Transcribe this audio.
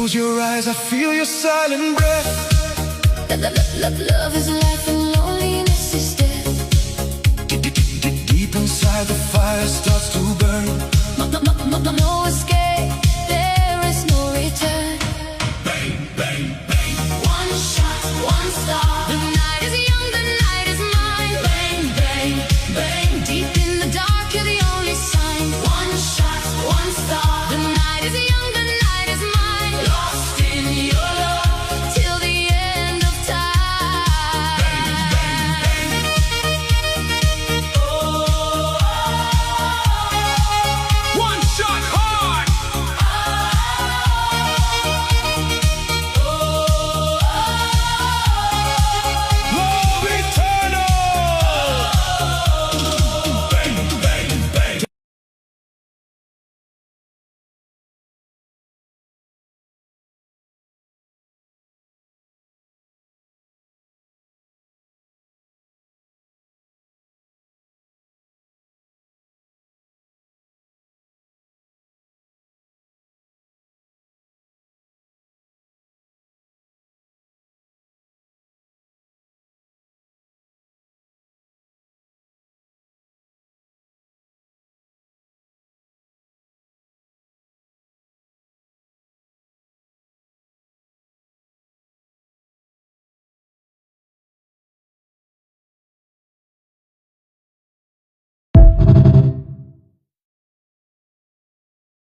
close your eyes, I feel your silent breath. Love is life and loneliness is death. Deep inside the fire starts to burn. No escape.